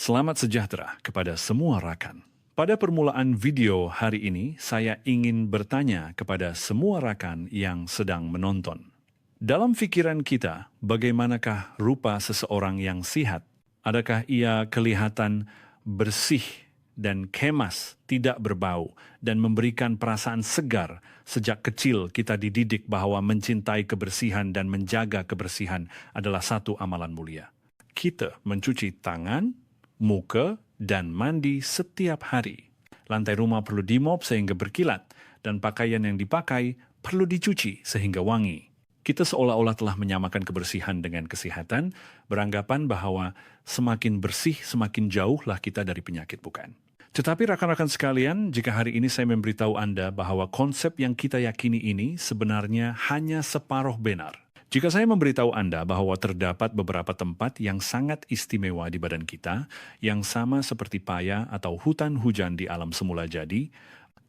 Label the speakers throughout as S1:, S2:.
S1: Selamat sejahtera kepada semua rakan. Pada permulaan video hari ini, saya ingin bertanya kepada semua rakan yang sedang menonton. Dalam pikiran kita, bagaimanakah rupa seseorang yang sihat? Adakah ia kelihatan bersih dan kemas, tidak berbau, dan memberikan perasaan segar? Sejak kecil kita dididik bahwa mencintai kebersihan dan menjaga kebersihan adalah satu amalan mulia. Kita mencuci tangan, muka, dan mandi setiap hari. Lantai rumah perlu dimop sehingga berkilat, dan pakaian yang dipakai perlu dicuci sehingga wangi. Kita seolah-olah telah menyamakan kebersihan dengan kesehatan, beranggapan bahwa semakin bersih, semakin jauhlah kita dari penyakit, bukan? Tetapi rekan-rekan sekalian, jika hari ini saya memberitahu Anda bahwa konsep yang kita yakini ini sebenarnya hanya separuh benar. Jika saya memberitahu Anda bahwa terdapat beberapa tempat yang sangat istimewa di badan kita, yang sama seperti paya atau hutan hujan di alam semula jadi,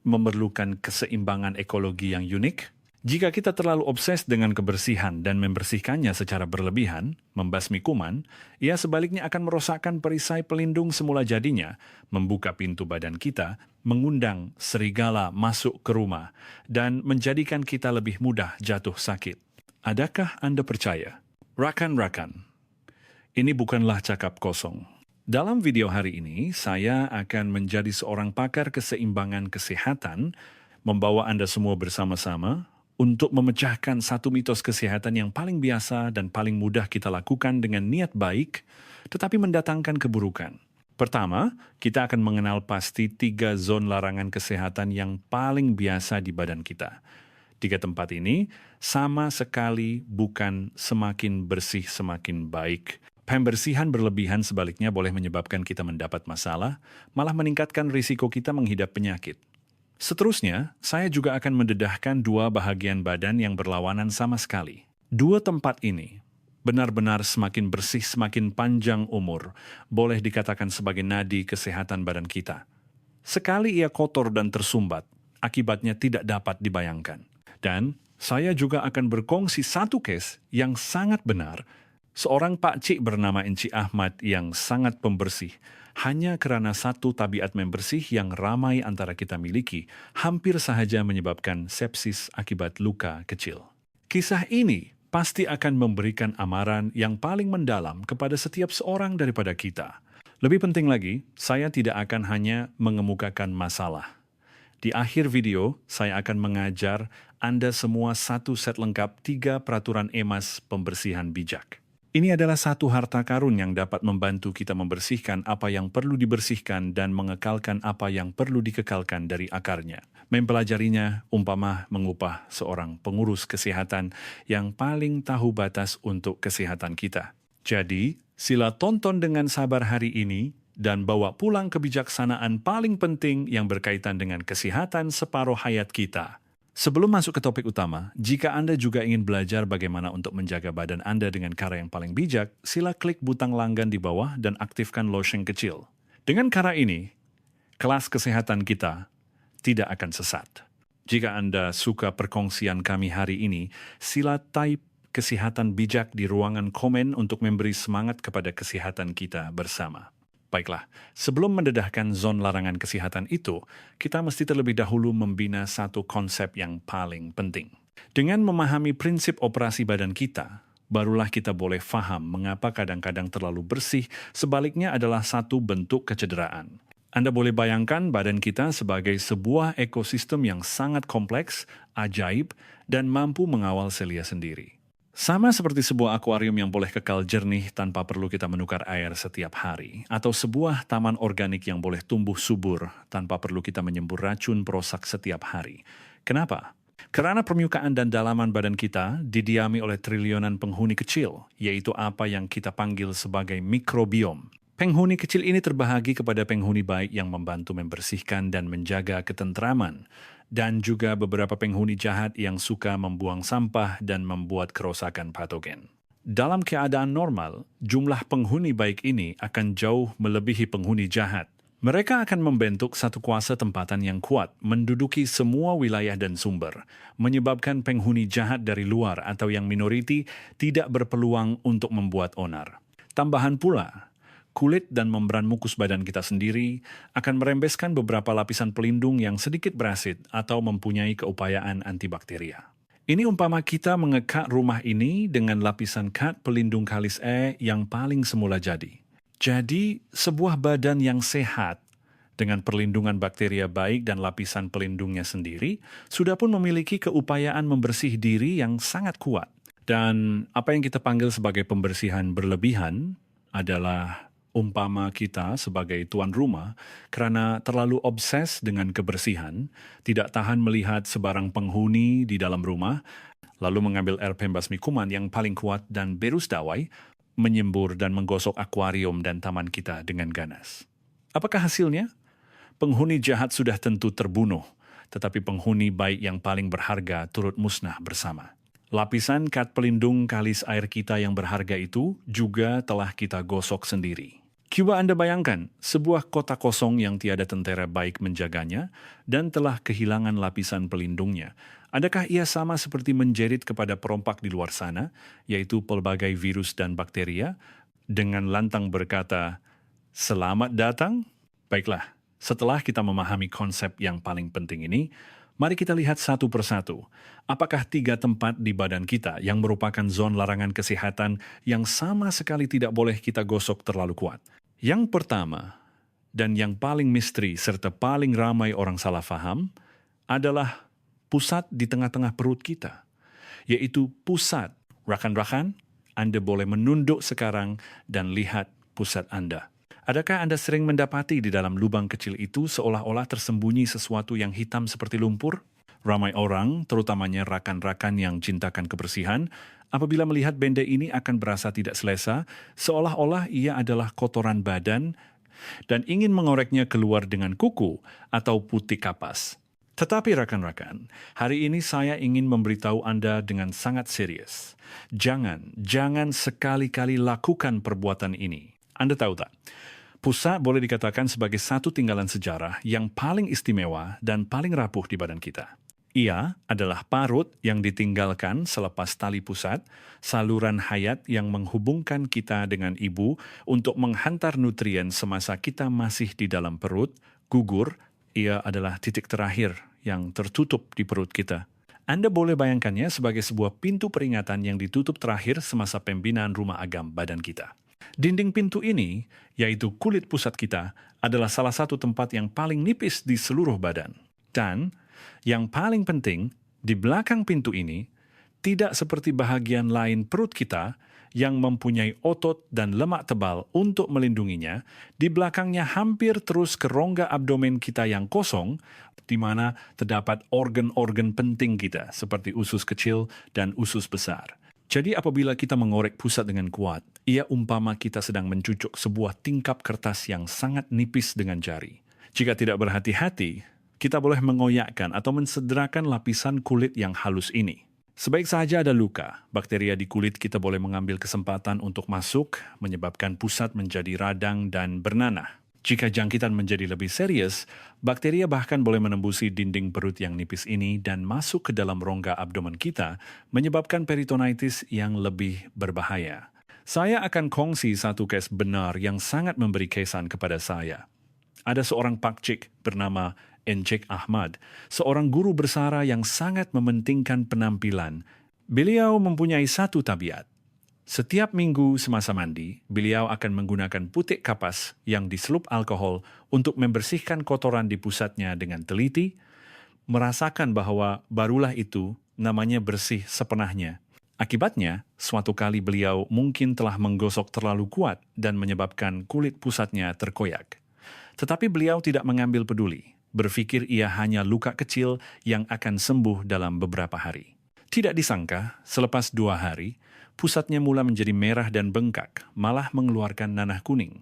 S1: memerlukan keseimbangan ekologi yang unik. Jika kita terlalu obses dengan kebersihan dan membersihkannya secara berlebihan, membasmi kuman, ia sebaliknya akan merosakkan perisai pelindung semula jadinya, membuka pintu badan kita, mengundang serigala masuk ke rumah, dan menjadikan kita lebih mudah jatuh sakit. Adakah Anda percaya? Rakan-rakan, ini bukanlah cakap kosong. Dalam video hari ini, saya akan menjadi seorang pakar keseimbangan kesehatan, membawa Anda semua bersama-sama untuk memecahkan satu mitos kesehatan yang paling biasa dan paling mudah kita lakukan dengan niat baik, tetapi mendatangkan keburukan. Pertama, kita akan mengenal pasti 3 zon larangan kesehatan yang paling biasa di badan kita. 3 tempat ini sama sekali bukan semakin bersih semakin baik. Pembersihan berlebihan sebaliknya boleh menyebabkan kita mendapat masalah, malah meningkatkan risiko kita menghidap penyakit. Seterusnya, saya juga akan mendedahkan 2 bahagian badan yang berlawanan sama sekali. 2 tempat ini benar-benar semakin bersih semakin panjang umur, boleh dikatakan sebagai nadi kesehatan badan kita. Sekali ia kotor dan tersumbat, akibatnya tidak dapat dibayangkan. Dan saya juga akan berkongsi satu case yang sangat benar. Seorang pakcik bernama Encik Ahmad yang sangat pembersih, hanya kerana satu tabiat membersih yang ramai antara kita miliki, hampir sahaja menyebabkan sepsis akibat luka kecil. Kisah ini pasti akan memberikan amaran yang paling mendalam kepada setiap seorang daripada kita. Lebih penting lagi, saya tidak akan hanya mengemukakan masalah. Di akhir video, saya akan mengajar Anda semua satu set lengkap 3 peraturan EMAS pembersihan bijak. Ini adalah satu harta karun yang dapat membantu kita membersihkan apa yang perlu dibersihkan dan mengekalkan apa yang perlu dikekalkan dari akarnya. Mempelajarinya umpama mengupah seorang pengurus kesehatan yang paling tahu batas untuk kesehatan kita. Jadi, sila tonton dengan sabar hari ini dan bawa pulang kebijaksanaan paling penting yang berkaitan dengan kesehatan separuh hayat kita. Sebelum masuk ke topik utama, jika Anda juga ingin belajar bagaimana untuk menjaga badan Anda dengan cara yang paling bijak, sila klik butang langgan di bawah dan aktifkan lonceng kecil. Dengan cara ini, kelas kesehatan kita tidak akan sesat. Jika Anda suka perkongsian kami hari ini, sila type kesehatan bijak di ruangan komen untuk memberi semangat kepada kesehatan kita bersama. Baiklah, sebelum mendedahkan zon larangan kesehatan itu, kita mesti terlebih dahulu membina satu konsep yang paling penting. Dengan memahami prinsip operasi badan kita, barulah kita boleh faham mengapa kadang-kadang terlalu bersih, sebaliknya adalah satu bentuk kecederaan. Anda boleh bayangkan badan kita sebagai sebuah ekosistem yang sangat kompleks, ajaib, dan mampu mengawal selia sendiri. Sama seperti sebuah akuarium yang boleh kekal jernih tanpa perlu kita menukar air setiap hari, atau sebuah taman organik yang boleh tumbuh subur tanpa perlu kita menyembur racun perosak setiap hari. Kenapa? Karena permukaan dan dalaman badan kita didiami oleh triliunan penghuni kecil, yaitu apa yang kita panggil sebagai mikrobiom. Penghuni kecil ini terbahagi kepada penghuni baik yang membantu membersihkan dan menjaga ketentraman, dan juga beberapa penghuni jahat yang suka membuang sampah dan membuat kerusakan patogen. Dalam keadaan normal, jumlah penghuni baik ini akan jauh melebihi penghuni jahat. Mereka akan membentuk satu kuasa tempatan yang kuat, menduduki semua wilayah dan sumber, menyebabkan penghuni jahat dari luar atau yang minoriti tidak berpeluang untuk membuat onar. Tambahan pula, kulit dan membran mukus badan kita sendiri akan merembeskan beberapa lapisan pelindung yang sedikit berasid atau mempunyai keupayaan antibakteria. Ini umpama kita mengekat rumah ini dengan lapisan kat pelindung kalis E yang paling semula jadi. Jadi, sebuah badan yang sehat dengan perlindungan bakteria baik dan lapisan pelindungnya sendiri sudah pun memiliki keupayaan membersih diri yang sangat kuat. Dan apa yang kita panggil sebagai pembersihan berlebihan adalah umpama kita sebagai tuan rumah kerana terlalu obses dengan kebersihan, tidak tahan melihat sebarang penghuni di dalam rumah, lalu mengambil air pembasmi kuman yang paling kuat dan berus dawai, menyembur dan menggosok akuarium dan taman kita dengan ganas. Apakah hasilnya? Penghuni jahat sudah tentu terbunuh, tetapi penghuni baik yang paling berharga turut musnah bersama. Lapisan kat pelindung kalis air kita yang berharga itu juga telah kita gosok sendiri. Cuba Anda bayangkan, sebuah kota kosong yang tiada tentera baik menjaganya dan telah kehilangan lapisan pelindungnya. Adakah ia sama seperti menjerit kepada perompak di luar sana, yaitu pelbagai virus dan bakteria, dengan lantang berkata, "Selamat datang"? Baiklah, setelah kita memahami konsep yang paling penting ini, mari kita lihat satu persatu. Apakah 3 tempat di badan kita yang merupakan zon larangan kesehatan yang sama sekali tidak boleh kita gosok terlalu kuat? Yang pertama, dan yang paling misteri serta paling ramai orang salah faham, adalah pusat di tengah-tengah perut kita, yaitu pusat. Rakan-rakan, Anda boleh menunduk sekarang dan lihat pusat Anda. Adakah Anda sering mendapati di dalam lubang kecil itu seolah-olah tersembunyi sesuatu yang hitam seperti lumpur? Ramai orang, terutamanya rakan-rakan yang cintakan kebersihan, apabila melihat benda ini akan berasa tidak selesa, seolah-olah ia adalah kotoran badan dan ingin mengoreknya keluar dengan kuku atau putih kapas. Tetapi rakan-rakan, hari ini saya ingin memberitahu Anda dengan sangat serius. Jangan sekali-kali lakukan perbuatan ini. Anda tahu tak? Pusat boleh dikatakan sebagai satu tinggalan sejarah yang paling istimewa dan paling rapuh di badan kita. Ia adalah parut yang ditinggalkan selepas tali pusat, saluran hayat yang menghubungkan kita dengan ibu untuk menghantar nutrien semasa kita masih di dalam perut, gugur. Ia adalah titik terakhir yang tertutup di perut kita. Anda boleh bayangkannya sebagai sebuah pintu peringatan yang ditutup terakhir semasa pembinaan rumah agam badan kita. Dinding pintu ini, yaitu kulit pusat kita, adalah salah satu tempat yang paling nipis di seluruh badan. Dan yang paling penting, di belakang pintu ini, tidak seperti bahagian lain perut kita yang mempunyai otot dan lemak tebal untuk melindunginya, di belakangnya hampir terus ke rongga abdomen kita yang kosong, di mana terdapat organ-organ penting kita, seperti usus kecil dan usus besar. Jadi apabila kita mengorek pusat dengan kuat, ia umpama kita sedang mencucuk sebuah tingkap kertas yang sangat nipis dengan jari. Jika tidak berhati-hati, kita boleh mengoyakkan atau mensederakan lapisan kulit yang halus ini. Sebaik saja ada luka, bakteria di kulit kita boleh mengambil kesempatan untuk masuk, menyebabkan pusat menjadi radang dan bernanah. Jika jangkitan menjadi lebih serius, bakteria bahkan boleh menembusi dinding perut yang nipis ini dan masuk ke dalam rongga abdomen kita, menyebabkan peritonitis yang lebih berbahaya. Saya akan kongsi satu kes benar yang sangat memberi kesan kepada saya. Ada seorang pakcik bernama Encik Ahmad, seorang guru bersara yang sangat mementingkan penampilan. Beliau mempunyai satu tabiat. Setiap minggu semasa mandi, beliau akan menggunakan putik kapas yang diselup alkohol untuk membersihkan kotoran di pusatnya dengan teliti, merasakan bahwa barulah itu namanya bersih sepenahnya. Akibatnya, suatu kali beliau mungkin telah menggosok terlalu kuat dan menyebabkan kulit pusatnya terkoyak. Tetapi beliau tidak mengambil peduli, berpikir ia hanya luka kecil yang akan sembuh dalam beberapa hari. Tidak disangka, selepas 2 hari, pusatnya mula menjadi merah dan bengkak, malah mengeluarkan nanah kuning.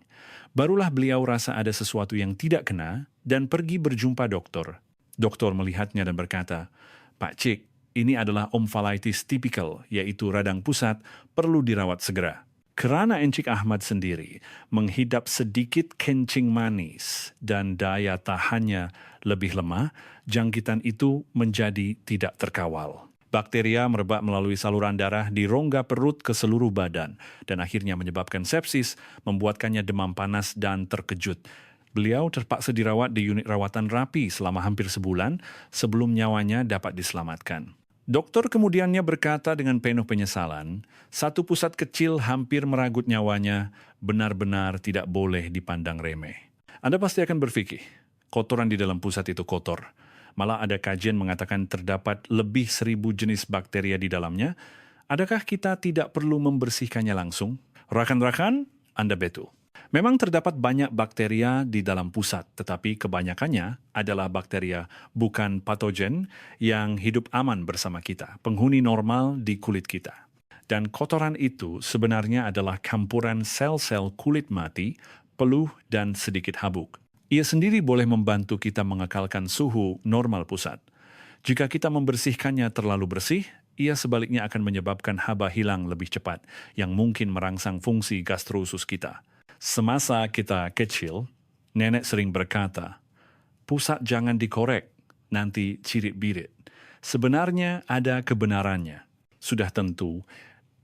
S1: Barulah beliau rasa ada sesuatu yang tidak kena dan pergi berjumpa dokter. Dokter melihatnya dan berkata, "Pak Cik, ini adalah omfalitis tipikal, yaitu radang pusat, perlu dirawat segera." Kerana Encik Ahmad sendiri menghidap sedikit kencing manis dan daya tahannya lebih lemah, jangkitan itu menjadi tidak terkawal. Bakteria merebak melalui saluran darah di rongga perut ke seluruh badan dan akhirnya menyebabkan sepsis, membuatkannya demam panas dan terkejut. Beliau terpaksa dirawat di unit rawatan rapi selama hampir sebulan sebelum nyawanya dapat diselamatkan. Dokter kemudiannya berkata dengan penuh penyesalan, satu pusat kecil hampir meragut nyawanya benar-benar tidak boleh dipandang remeh. Anda pasti akan berpikir, kotoran di dalam pusat itu kotor. Malah ada kajian mengatakan terdapat lebih 1.000 jenis bakteria di dalamnya. Adakah kita tidak perlu membersihkannya langsung? Rakan-rakan, Anda betul. Memang terdapat banyak bakteria di dalam pusat, tetapi kebanyakannya adalah bakteria bukan patogen yang hidup aman bersama kita, penghuni normal di kulit kita. Dan kotoran itu sebenarnya adalah campuran sel-sel kulit mati, peluh, dan sedikit habuk. Ia sendiri boleh membantu kita mengekalkan suhu normal pusat. Jika kita membersihkannya terlalu bersih, ia sebaliknya akan menyebabkan haba hilang lebih cepat, yang mungkin merangsang fungsi gastrousus kita. Semasa kita kecil, nenek sering berkata, pusat jangan dikorek, nanti cirit-birit. Sebenarnya ada kebenarannya. Sudah tentu,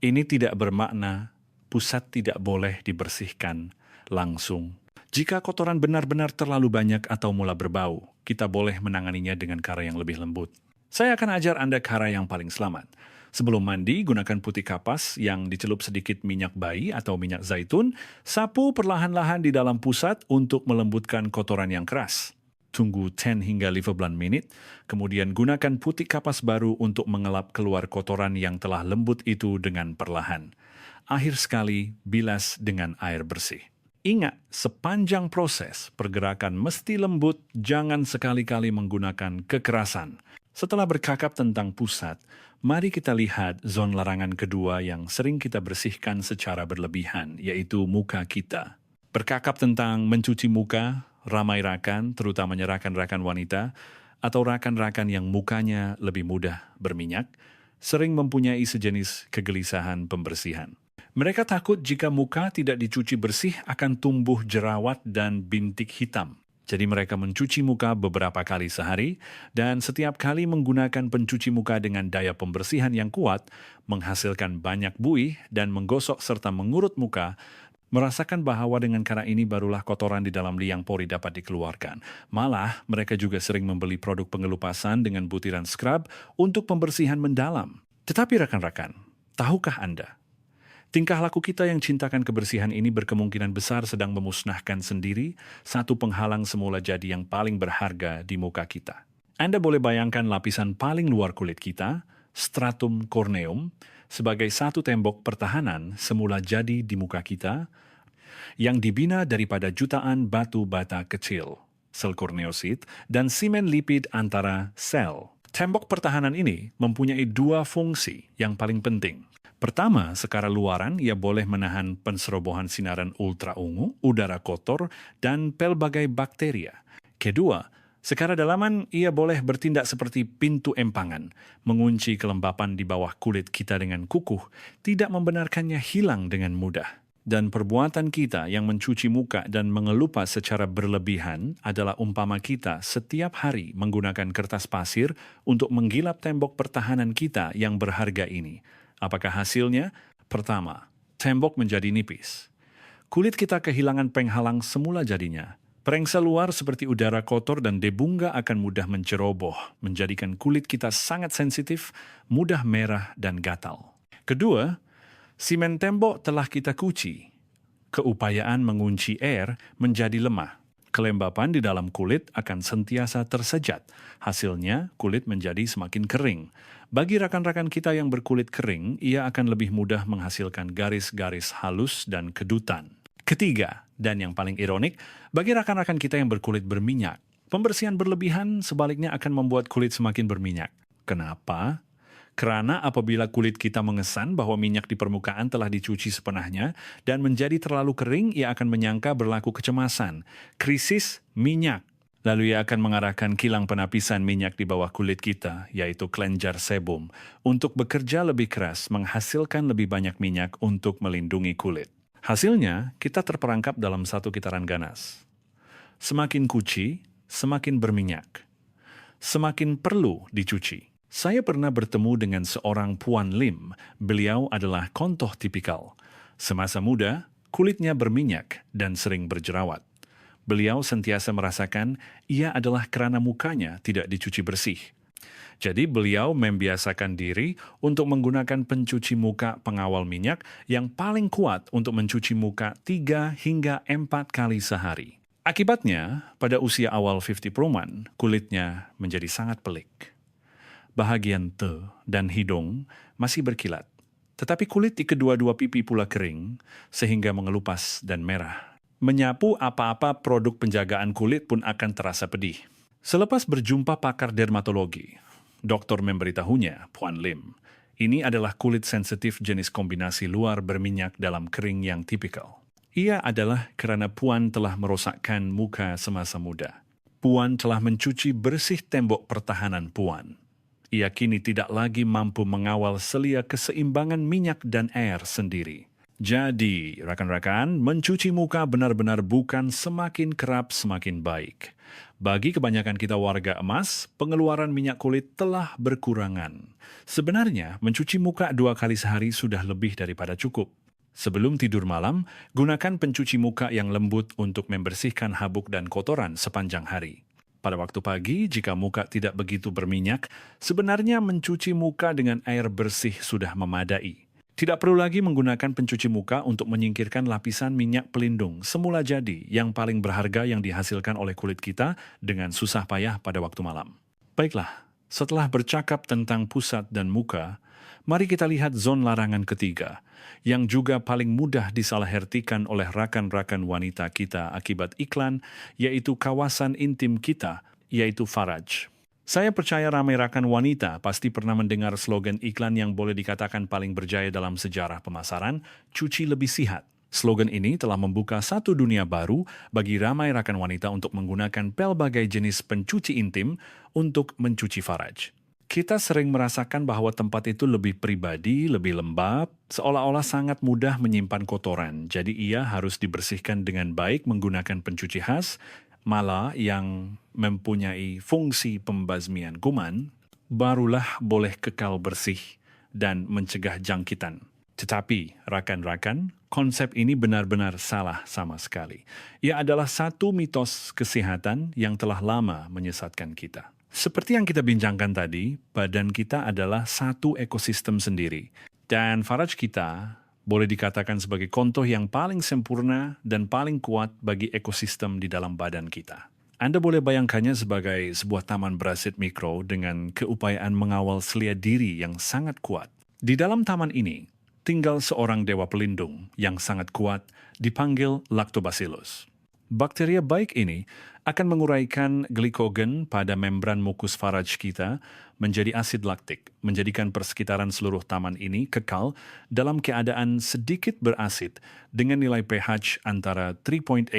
S1: ini tidak bermakna pusat tidak boleh dibersihkan langsung. Jika kotoran benar-benar terlalu banyak atau mula berbau, kita boleh menanganinya dengan cara yang lebih lembut. Saya akan ajar Anda cara yang paling selamat. Sebelum mandi, gunakan putih kapas yang dicelup sedikit minyak bayi atau minyak zaitun, sapu perlahan-lahan di dalam pusat untuk melembutkan kotoran yang keras. Tunggu 10 hingga 15 menit, kemudian gunakan putih kapas baru untuk mengelap keluar kotoran yang telah lembut itu dengan perlahan. Akhir sekali, bilas dengan air bersih. Ingat, sepanjang proses, pergerakan mesti lembut, jangan sekali-kali menggunakan kekerasan. Setelah bercakap tentang pusat, mari kita lihat zon larangan kedua yang sering kita bersihkan secara berlebihan, yaitu muka kita. Bercakap tentang mencuci muka, ramai rakan, terutamanya rakan-rakan wanita, atau rakan-rakan yang mukanya lebih mudah berminyak, sering mempunyai sejenis kegelisahan pembersihan. Mereka takut jika muka tidak dicuci bersih akan tumbuh jerawat dan bintik hitam. Jadi mereka mencuci muka beberapa kali sehari dan setiap kali menggunakan pencuci muka dengan daya pembersihan yang kuat, menghasilkan banyak buih dan menggosok serta mengurut muka, merasakan bahwa dengan cara ini barulah kotoran di dalam liang pori dapat dikeluarkan. Malah mereka juga sering membeli produk pengelupasan dengan butiran scrub untuk pembersihan mendalam. Tetapi rakan-rakan, tahukah Anda? Tingkah laku kita yang cintakan kebersihan ini berkemungkinan besar sedang memusnahkan sendiri satu penghalang semula jadi yang paling berharga di muka kita. Anda boleh bayangkan lapisan paling luar kulit kita, stratum corneum, sebagai satu tembok pertahanan semula jadi di muka kita yang dibina daripada jutaan batu bata kecil, sel korneosit, dan simen lipid antara sel. Tembok pertahanan ini mempunyai dua fungsi yang paling penting. Pertama, secara luaran ia boleh menahan penserobohan sinaran ultraungu, udara kotor, dan pelbagai bakteria. Kedua, secara dalaman ia boleh bertindak seperti pintu empangan, mengunci kelembapan di bawah kulit kita dengan kukuh, tidak membenarkannya hilang dengan mudah. Dan perbuatan kita yang mencuci muka dan mengelupas secara berlebihan adalah umpama kita setiap hari menggunakan kertas pasir untuk menggilap tembok pertahanan kita yang berharga ini. Apakah hasilnya? Pertama, tembok menjadi nipis. Kulit kita kehilangan penghalang semula jadinya. Perengsa luar seperti udara kotor dan debungga akan mudah menceroboh, menjadikan kulit kita sangat sensitif, mudah merah dan gatal. Kedua, simen tembok telah kita kuci. Keupayaan mengunci air menjadi lemah. Kelembapan di dalam kulit akan sentiasa tersejat. Hasilnya, kulit menjadi semakin kering. Bagi rakan-rakan kita yang berkulit kering, ia akan lebih mudah menghasilkan garis-garis halus dan kedutan. Ketiga, dan yang paling ironik, bagi rakan-rakan kita yang berkulit berminyak, pembersihan berlebihan sebaliknya akan membuat kulit semakin berminyak. Kenapa? Karena apabila kulit kita mengesan bahwa minyak di permukaan telah dicuci sepenuhnya dan menjadi terlalu kering, ia akan menyangka berlaku kecemasan, krisis minyak. Lalu ia akan mengarahkan kilang penapisan minyak di bawah kulit kita, yaitu kelenjar sebum, untuk bekerja lebih keras, menghasilkan lebih banyak minyak untuk melindungi kulit. Hasilnya, kita terperangkap dalam satu kitaran ganas. Semakin kuci, semakin berminyak. Semakin perlu dicuci. Saya pernah bertemu dengan seorang Puan Lim. Beliau adalah contoh tipikal. Semasa muda, kulitnya berminyak dan sering berjerawat. Beliau sentiasa merasakan ia adalah karena mukanya tidak dicuci bersih. Jadi beliau membiasakan diri untuk menggunakan pencuci muka pengawal minyak yang paling kuat untuk mencuci muka 3 hingga 4 kali sehari. Akibatnya, pada usia awal 50 Proman, kulitnya menjadi sangat pelik. Bahagian te dan hidung masih berkilat, tetapi kulit di kedua-dua pipi pula kering sehingga mengelupas dan merah. Menyapu apa-apa produk penjagaan kulit pun akan terasa pedih. Selepas berjumpa pakar dermatologi, dokter memberitahunya, Puan Lim, ini adalah kulit sensitif jenis kombinasi luar berminyak dalam kering yang tipikal. Ia adalah karena Puan telah merosakkan muka semasa muda. Puan telah mencuci bersih tembok pertahanan Puan. Ia kini tidak lagi mampu mengawal selia keseimbangan minyak dan air sendiri. Jadi, rekan-rekan, mencuci muka benar-benar bukan semakin kerap semakin baik. Bagi kebanyakan kita warga emas, pengeluaran minyak kulit telah berkurangan. Sebenarnya, mencuci muka 2 kali sehari sudah lebih daripada cukup. Sebelum tidur malam, gunakan pencuci muka yang lembut untuk membersihkan habuk dan kotoran sepanjang hari. Pada waktu pagi, jika muka tidak begitu berminyak, sebenarnya mencuci muka dengan air bersih sudah memadai. Tidak perlu lagi menggunakan pencuci muka untuk menyingkirkan lapisan minyak pelindung semula jadi yang paling berharga yang dihasilkan oleh kulit kita dengan susah payah pada waktu malam. Baiklah, setelah bercakap tentang pusat dan muka, mari kita lihat zon larangan ketiga, yang juga paling mudah disalahartikan oleh rakan-rakan wanita kita akibat iklan, yaitu kawasan intim kita, yaitu Faraj. Saya percaya ramai rakan wanita pasti pernah mendengar slogan iklan yang boleh dikatakan paling berjaya dalam sejarah pemasaran, cuci lebih sihat. Slogan ini telah membuka satu dunia baru bagi ramai rakan wanita untuk menggunakan pelbagai jenis pencuci intim untuk mencuci Faraj. Kita sering merasakan bahwa tempat itu lebih pribadi, lebih lembab, seolah-olah sangat mudah menyimpan kotoran. Jadi ia harus dibersihkan dengan baik menggunakan pencuci khas, malah yang mempunyai fungsi pembasmian kuman, barulah boleh kekal bersih dan mencegah jangkitan. Tetapi, rakan-rakan, konsep ini benar-benar salah sama sekali. Ia adalah satu mitos kesehatan yang telah lama menyesatkan kita. Seperti yang kita bincangkan tadi, badan kita adalah satu ekosistem sendiri. Dan Faraj kita boleh dikatakan sebagai contoh yang paling sempurna dan paling kuat bagi ekosistem di dalam badan kita. Anda boleh bayangkannya sebagai sebuah taman berasit mikro dengan keupayaan mengawal selia diri yang sangat kuat. Di dalam taman ini, tinggal seorang dewa pelindung yang sangat kuat dipanggil Lactobacillus. Bakteria baik ini akan menguraikan glikogen pada membran mukus Faraj kita menjadi asid laktik, menjadikan persekitaran seluruh taman ini kekal dalam keadaan sedikit berasid dengan nilai pH antara 3.8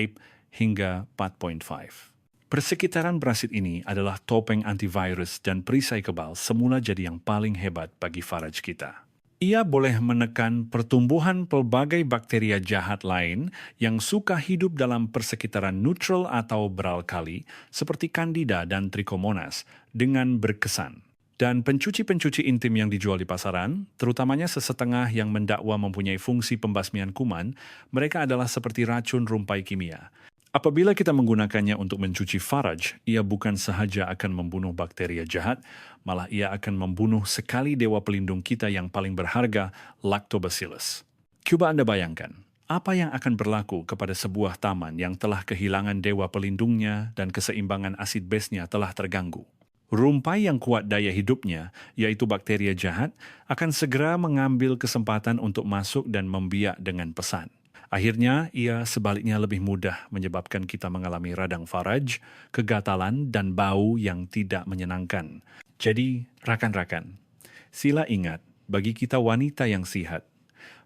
S1: hingga 4.5. Persekitaran berasid ini adalah topeng antivirus dan perisai kebal semula jadi yang paling hebat bagi Faraj kita. Ia boleh menekan pertumbuhan pelbagai bakteria jahat lain yang suka hidup dalam persekitaran neutral atau beralkali seperti Candida dan Trichomonas dengan berkesan. Dan pencuci-pencuci intim yang dijual di pasaran, terutamanya sesetengah yang mendakwa mempunyai fungsi pembasmian kuman, mereka adalah seperti racun rumpai kimia. Apabila kita menggunakannya untuk mencuci Faraj, ia bukan sahaja akan membunuh bakteria jahat, malah ia akan membunuh sekali dewa pelindung kita yang paling berharga, Lactobacillus. Coba Anda bayangkan, apa yang akan berlaku kepada sebuah taman yang telah kehilangan dewa pelindungnya dan keseimbangan asid base-nya telah terganggu. Rumpai yang kuat daya hidupnya, yaitu bakteria jahat, akan segera mengambil kesempatan untuk masuk dan membiak dengan pesan. Akhirnya, ia sebaliknya lebih mudah menyebabkan kita mengalami radang Faraj, kegatalan, dan bau yang tidak menyenangkan. Jadi, rakan-rakan, sila ingat, bagi kita wanita yang sihat,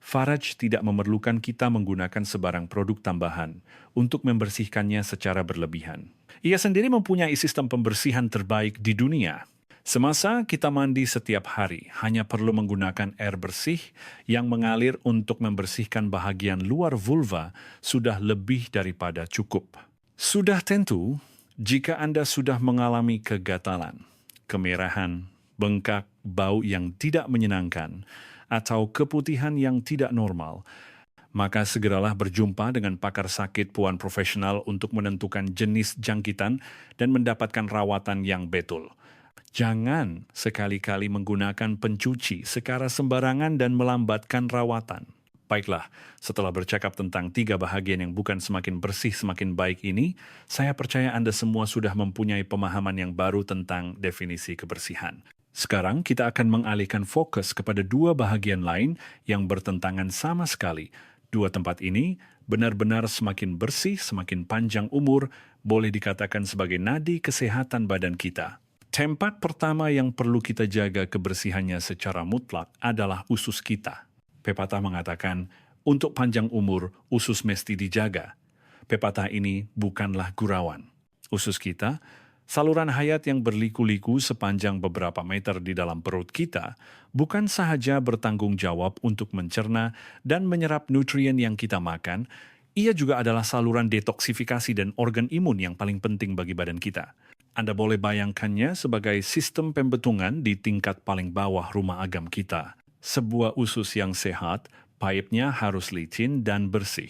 S1: Faraj tidak memerlukan kita menggunakan sebarang produk tambahan untuk membersihkannya secara berlebihan. Ia sendiri mempunyai sistem pembersihan terbaik di dunia. Semasa kita mandi setiap hari, hanya perlu menggunakan air bersih yang mengalir untuk membersihkan bahagian luar vulva sudah lebih daripada cukup. Sudah tentu, jika Anda sudah mengalami kegatalan, kemerahan, bengkak, bau yang tidak menyenangkan, atau keputihan yang tidak normal, maka segeralah berjumpa dengan pakar sakit puan profesional untuk menentukan jenis jangkitan dan mendapatkan rawatan yang betul. Jangan sekali-kali menggunakan pencuci secara sembarangan dan melambatkan rawatan. Baiklah, setelah bercakap tentang 3 bahagian yang bukan semakin bersih semakin baik ini, saya percaya Anda semua sudah mempunyai pemahaman yang baru tentang definisi kebersihan. Sekarang kita akan mengalihkan fokus kepada 2 bahagian lain yang bertentangan sama sekali. 2 tempat ini benar-benar semakin bersih, semakin panjang umur, boleh dikatakan sebagai nadi kesehatan badan kita. Tempat pertama yang perlu kita jaga kebersihannya secara mutlak adalah usus kita. Pepatah mengatakan, untuk panjang umur, usus mesti dijaga. Pepatah ini bukanlah gurauan. Usus kita, saluran hayat yang berliku-liku sepanjang beberapa meter di dalam perut kita, bukan sahaja bertanggung jawab untuk mencerna dan menyerap nutrien yang kita makan, ia juga adalah saluran detoksifikasi dan organ imun yang paling penting bagi badan kita. Anda boleh bayangkannya sebagai sistem pembetungan di tingkat paling bawah rumah agam kita. Sebuah usus yang sehat, paipnya harus licin dan bersih.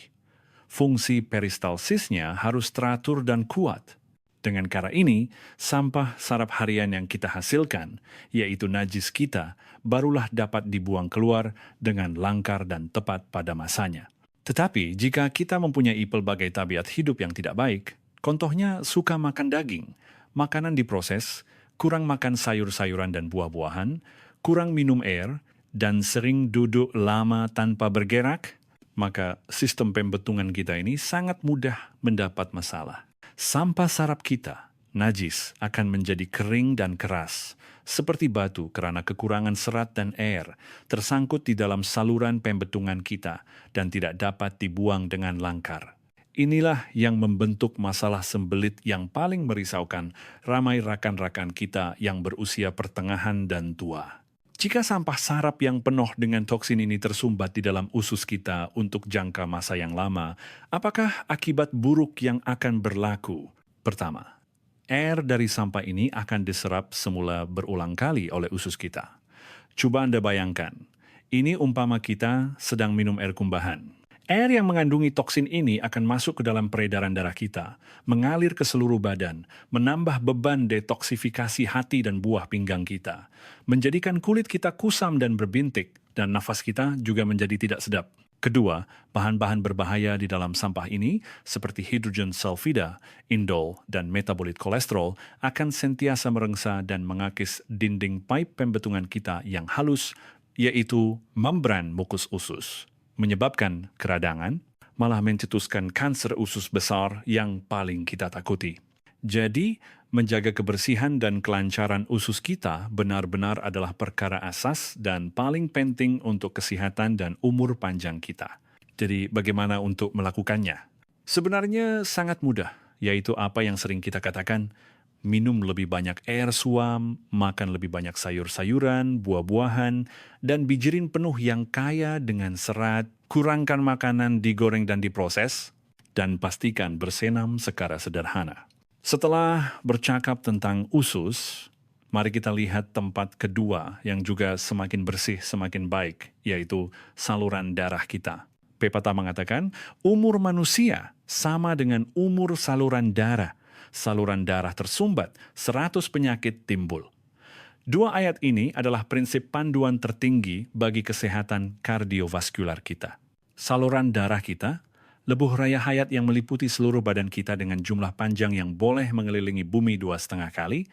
S1: Fungsi peristalsisnya harus teratur dan kuat. Dengan cara ini, sampah saraf harian yang kita hasilkan, yaitu najis kita, barulah dapat dibuang keluar dengan langkar dan tepat pada masanya. Tetapi, jika kita mempunyai pelbagai tabiat hidup yang tidak baik, contohnya suka makan daging, makanan diproses, kurang makan sayur-sayuran dan buah-buahan, kurang minum air, dan sering duduk lama tanpa bergerak, maka sistem pembetungan kita ini sangat mudah mendapat masalah. Sampah saraf kita, najis, akan menjadi kering dan keras, seperti batu karena kekurangan serat dan air, tersangkut di dalam saluran pembetungan kita dan tidak dapat dibuang dengan langkar. Inilah yang membentuk masalah sembelit yang paling merisaukan ramai rakan-rakan kita yang berusia pertengahan dan tua. Jika sampah saraf yang penuh dengan toksin ini tersumbat di dalam usus kita untuk jangka masa yang lama, apakah akibat buruk yang akan berlaku? Pertama, air dari sampah ini akan diserap semula berulang kali oleh usus kita. Coba Anda bayangkan, ini umpama kita sedang minum air kumbahan. Air yang mengandungi toksin ini akan masuk ke dalam peredaran darah kita, mengalir ke seluruh badan, menambah beban detoksifikasi hati dan buah pinggang kita, menjadikan kulit kita kusam dan berbintik, dan nafas kita juga menjadi tidak sedap. Kedua, bahan-bahan berbahaya di dalam sampah ini, seperti hidrogen sulfida, indol, dan metabolit kolesterol, akan sentiasa merengsa dan mengakis dinding pipe pembetungan kita yang halus, yaitu membran mukus usus, menyebabkan keradangan, malah mencetuskan kanser usus besar yang paling kita takuti. Jadi, menjaga kebersihan dan kelancaran usus kita benar-benar adalah perkara asas dan paling penting untuk kesehatan dan umur panjang kita. Jadi, bagaimana untuk melakukannya? Sebenarnya sangat mudah, yaitu apa yang sering kita katakan, minum lebih banyak air suam, makan lebih banyak sayur-sayuran, buah-buahan, dan bijirin penuh yang kaya dengan serat, kurangkan makanan digoreng dan diproses, dan pastikan bersenam secara sederhana. Setelah bercakap tentang usus, mari kita lihat tempat kedua yang juga semakin bersih, semakin baik, yaitu saluran darah kita. Pepatah mengatakan, umur manusia sama dengan umur saluran darah. Saluran darah tersumbat, 100 penyakit timbul. 2 ayat ini adalah prinsip panduan tertinggi bagi kesehatan kardiovaskular kita. Saluran darah kita, lebuh raya hayat yang meliputi seluruh badan kita dengan jumlah panjang yang boleh mengelilingi bumi 2,5 kali,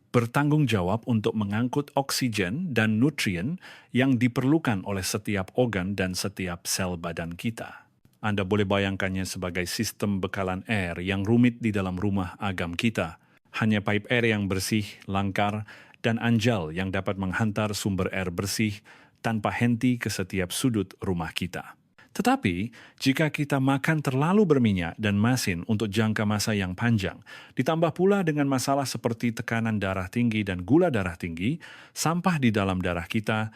S1: bertanggung jawab untuk mengangkut oksigen dan nutrien yang diperlukan oleh setiap organ dan setiap sel badan kita. Anda boleh bayangkannya sebagai sistem bekalan air yang rumit di dalam rumah agam kita. Hanya pipe air yang bersih, langkar, dan anjal yang dapat menghantar sumber air bersih tanpa henti ke setiap sudut rumah kita. Tetapi, jika kita makan terlalu berminyak dan masin untuk jangka masa yang panjang, ditambah pula dengan masalah seperti tekanan darah tinggi dan gula darah tinggi, sampah di dalam darah kita,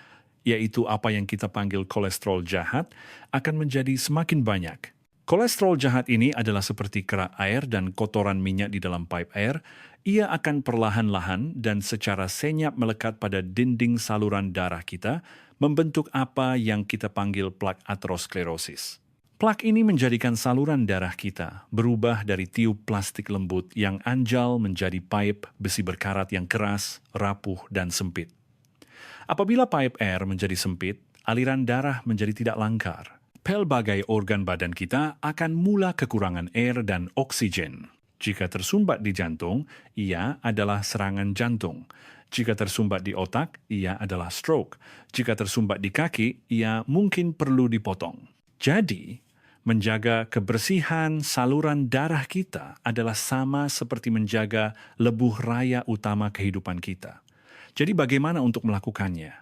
S1: yaitu apa yang kita panggil kolesterol jahat, akan menjadi semakin banyak. Kolesterol jahat ini adalah seperti kerak air dan kotoran minyak di dalam pipe air. Ia akan perlahan-lahan dan secara senyap melekat pada dinding saluran darah kita, membentuk apa yang kita panggil plak aterosklerosis. Plak ini menjadikan saluran darah kita berubah dari tiub plastik lembut yang anjal menjadi pipe besi berkarat yang keras, rapuh, dan sempit. Apabila pipe air menjadi sempit, aliran darah menjadi tidak lancar. Pelbagai organ badan kita akan mula kekurangan air dan oksigen. Jika tersumbat di jantung, ia adalah serangan jantung. Jika tersumbat di otak, ia adalah stroke. Jika tersumbat di kaki, ia mungkin perlu dipotong. Jadi, menjaga kebersihan saluran darah kita adalah sama seperti menjaga lebuh raya utama kehidupan kita. Jadi bagaimana untuk melakukannya?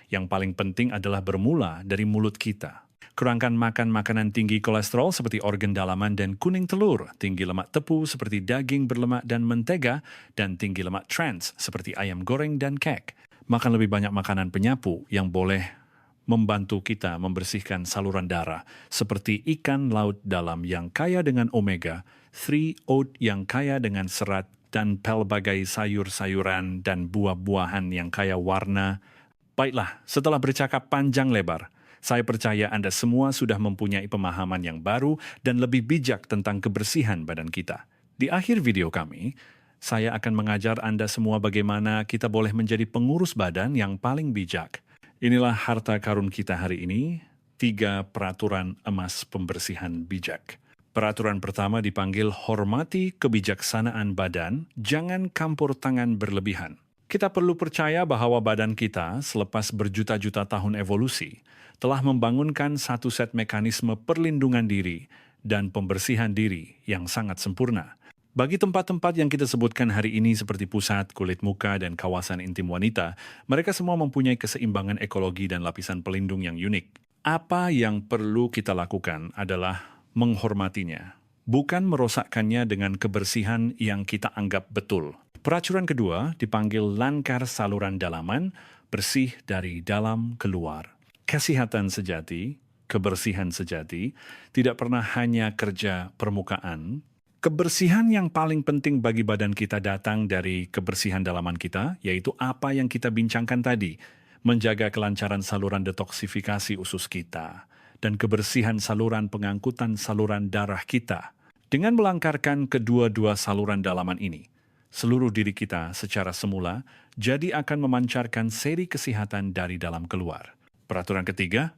S1: Yang paling penting adalah bermula dari mulut kita. Kurangkan makan makanan tinggi kolesterol seperti organ dalaman dan kuning telur, tinggi lemak tepu seperti daging berlemak dan mentega, dan tinggi lemak trans seperti ayam goreng dan kek. Makan lebih banyak makanan penyapu yang boleh membantu kita membersihkan saluran darah, seperti ikan laut dalam yang kaya dengan omega, 3 oat yang kaya dengan serat, dan pelbagai sayur-sayuran dan buah-buahan yang kaya warna. Baiklah, setelah bercakap panjang lebar, saya percaya Anda semua sudah mempunyai pemahaman yang baru dan lebih bijak tentang kebersihan badan kita. Di akhir video kami, saya akan mengajar Anda semua bagaimana kita boleh menjadi pengurus badan yang paling bijak. Inilah harta karun kita hari ini, 3 peraturan emas pembersihan bijak. Peraturan pertama dipanggil hormati kebijaksanaan badan, jangan campur tangan berlebihan. Kita perlu percaya bahwa badan kita selepas berjuta-juta tahun evolusi telah membangunkan satu set mekanisme perlindungan diri dan pembersihan diri yang sangat sempurna. Bagi tempat-tempat yang kita sebutkan hari ini seperti pusat, kulit muka, dan kawasan intim wanita, mereka semua mempunyai keseimbangan ekologi dan lapisan pelindung yang unik. Apa yang perlu kita lakukan adalah menghormatinya, bukan merosakkannya dengan kebersihan yang kita anggap betul. Peraturan kedua dipanggil langkar saluran dalaman, bersih dari dalam keluar. Kesehatan sejati, kebersihan sejati, tidak pernah hanya kerja permukaan. Kebersihan yang paling penting bagi badan kita datang dari kebersihan dalaman kita, yaitu apa yang kita bincangkan tadi, menjaga kelancaran saluran detoksifikasi usus kita, dan kebersihan saluran pengangkutan saluran darah kita. Dengan melangkarkan kedua-dua saluran dalaman ini, seluruh diri kita secara semula jadi akan memancarkan seri kesehatan dari dalam keluar. Peraturan ketiga,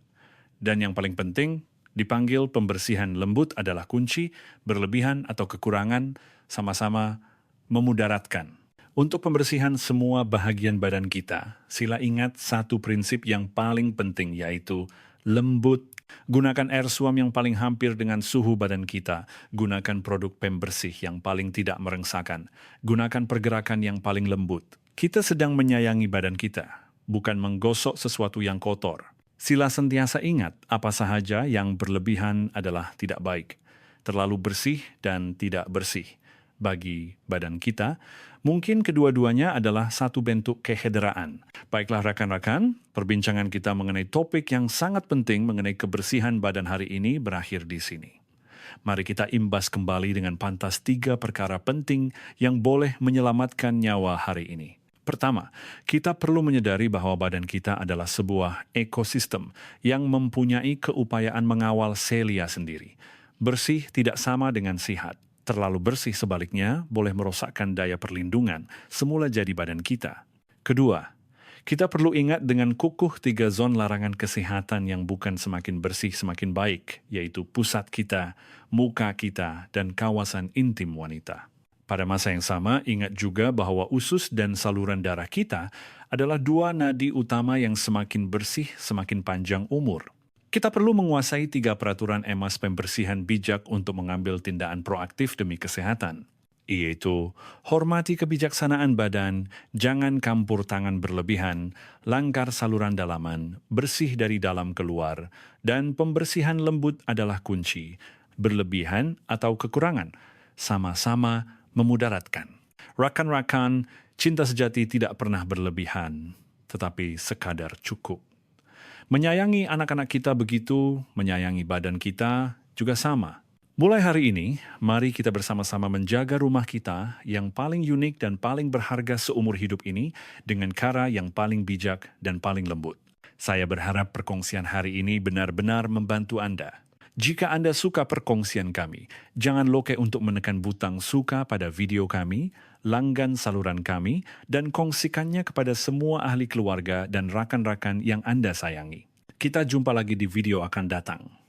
S1: dan yang paling penting, dipanggil pembersihan lembut adalah kunci, berlebihan atau kekurangan sama-sama memudaratkan. Untuk pembersihan semua bahagian badan kita, sila ingat satu prinsip yang paling penting, yaitu lembut. Gunakan air suam yang paling hampir dengan suhu badan kita. Gunakan produk pembersih yang paling tidak merengsakan. Gunakan pergerakan yang paling lembut. Kita sedang menyayangi badan kita, bukan menggosok sesuatu yang kotor. Sila sentiasa ingat, apa sahaja yang berlebihan adalah tidak baik. Terlalu bersih dan tidak bersih. Bagi badan kita, mungkin kedua-duanya adalah satu bentuk kehederaan. Baiklah rekan-rekan, perbincangan kita mengenai topik yang sangat penting mengenai kebersihan badan hari ini berakhir di sini. Mari kita imbas kembali dengan pantas 3 perkara penting yang boleh menyelamatkan nyawa hari ini. Pertama, kita perlu menyadari bahwa badan kita adalah sebuah ekosistem yang mempunyai keupayaan mengawal selia sendiri. Bersih tidak sama dengan sihat. Terlalu bersih sebaliknya boleh merosakkan daya perlindungan semula jadi badan kita. Kedua, kita perlu ingat dengan kukuh 3 zon larangan kesehatan yang bukan semakin bersih semakin baik, yaitu pusat kita, muka kita, dan kawasan intim wanita. Pada masa yang sama, ingat juga bahwa usus dan saluran darah kita adalah 2 nadi utama yang semakin bersih, semakin panjang umur. Kita perlu menguasai 3 peraturan emas pembersihan bijak untuk mengambil tindakan proaktif demi kesehatan, yaitu hormati kebijaksanaan badan, jangan campur tangan berlebihan, langkar saluran dalaman, bersih dari dalam keluar, dan pembersihan lembut adalah kunci. Berlebihan atau kekurangan sama-sama memudaratkan. Rakan-rakan, cinta sejati tidak pernah berlebihan, tetapi sekadar cukup. Menyayangi anak-anak kita begitu, menyayangi badan kita juga sama. Mulai hari ini, mari kita bersama-sama menjaga rumah kita yang paling unik dan paling berharga seumur hidup ini dengan cara yang paling bijak dan paling lembut. Saya berharap perkongsian hari ini benar-benar membantu Anda. Jika Anda suka perkongsian kami, jangan lupa untuk menekan butang suka pada video kami, langgan saluran kami, dan kongsikannya kepada semua ahli keluarga dan rakan-rakan yang Anda sayangi. Kita jumpa lagi di video akan datang.